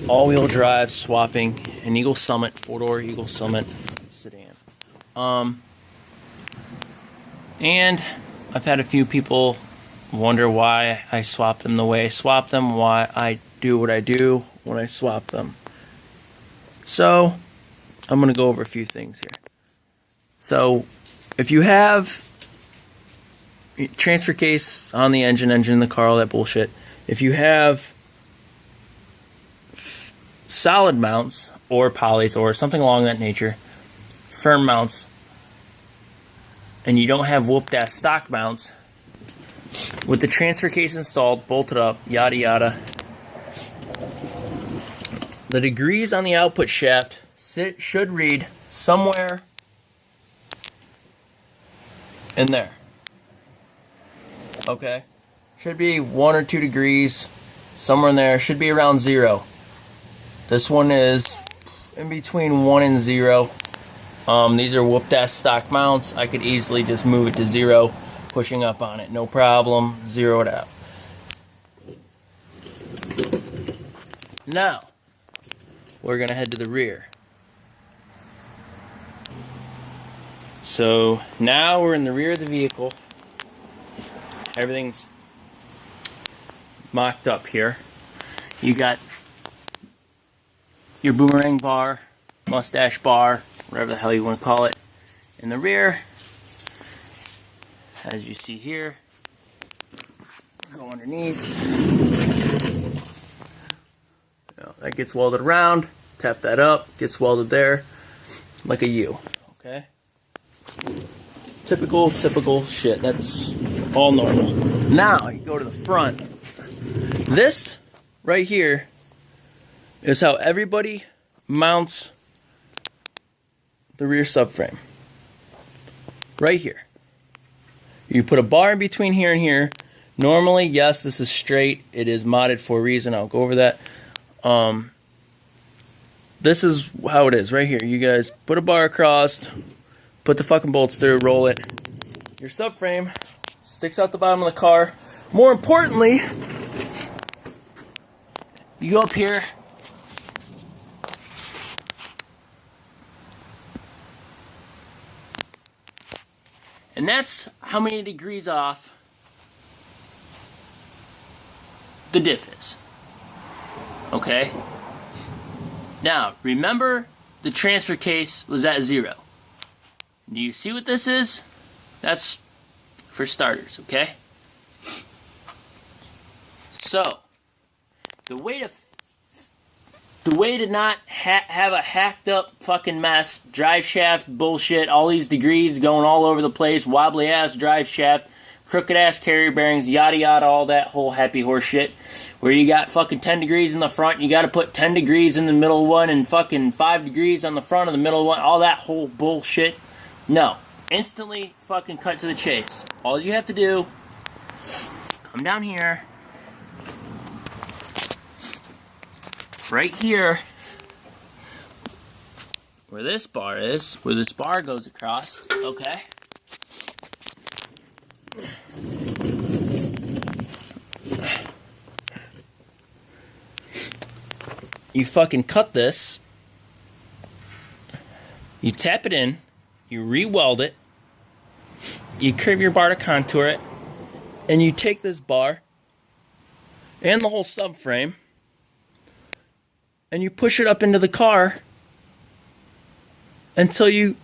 all-wheel drive swapping an Awd Summit, 4-door Awd Summit sedan. And I've had a few people wonder why I swap them the way I swap them, why I do what I do when I swap them. So, I'm going to go over a few things here. So, if you have transfer case on the engine in the car, all that bullshit, if you have solid mounts or polys or something along that nature, firm mounts, and you don't have whooped ass stock mounts, with the transfer case installed, bolted up, yada yada, the degrees on the output shaft should read somewhere in there. Okay? Should be 1 or 2 degrees, somewhere in there. Should be around 0. This one is in between 1 and 0. These are whooped ass stock mounts. I could easily just move it to 0, pushing up on it. No problem. 0 it out. Now, we're going to head to the rear. So, now we're in the rear of the vehicle. Everything's mocked up here. You got your boomerang bar, mustache bar, whatever the hell you want to call it, in the rear. As you see here, go underneath. That gets welded around. Tap that up, gets welded there, like a U. Okay. Typical shit. That's all normal. Now you go to the front. This right here is how everybody mounts the rear subframe. Right here. You put a bar in between here and here. Normally, yes, this is straight. It is modded for a reason. I'll go over that. This is how it is right here. You guys put a bar across, put the fucking bolts through, roll it. Your subframe sticks out the bottom of the car. More importantly, you go up here, and that's how many degrees off the diff is. Okay? Now, remember the transfer case was at 0. Do you see what this is? That's for starters, okay? So, the way to not have a hacked up fucking mess, drive shaft bullshit, all these degrees going all over the place, wobbly ass drive shaft, crooked ass carrier bearings, yada yada, all that whole happy horse shit, where you got fucking 10 degrees in the front, you gotta put 10 degrees in the middle one and fucking 5 degrees on the front of the middle one, all that whole bullshit. No. Instantly fucking cut to the chase. All you have to do, come down here, right here, where this bar is, where this bar goes across, okay? You fucking cut this, you tap it in, you re-weld it, you curve your bar to contour it, and you take this bar and the whole subframe and you push it up into the car until you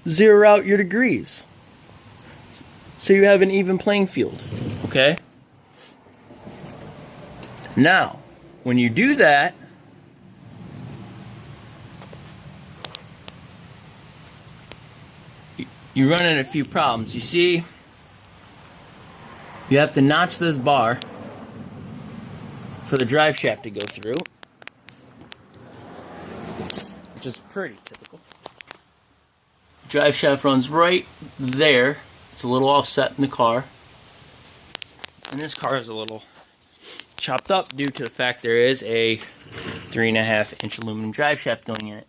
zero out your degrees. So you have an even playing field, okay? Now, when you do that, you run into a few problems. You see, you have to notch this bar for the drive shaft to go through, which is pretty typical. Drive shaft runs right there. It's a little offset in the car. And this car is a little chopped up due to the fact there is a 3.5-inch aluminum drive shaft going in it.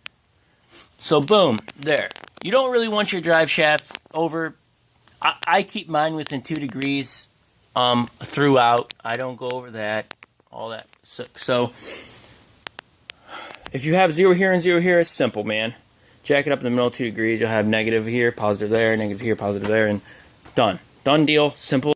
So boom, there. You don't really want your drive shaft over, I keep mine within 2 degrees throughout. I don't go over that, all that. So If you have 0 here and 0 here, it's simple, man. Jack it up in the middle 2 degrees. You'll have negative here, positive there, negative here, positive there, and done. Done deal. Simple.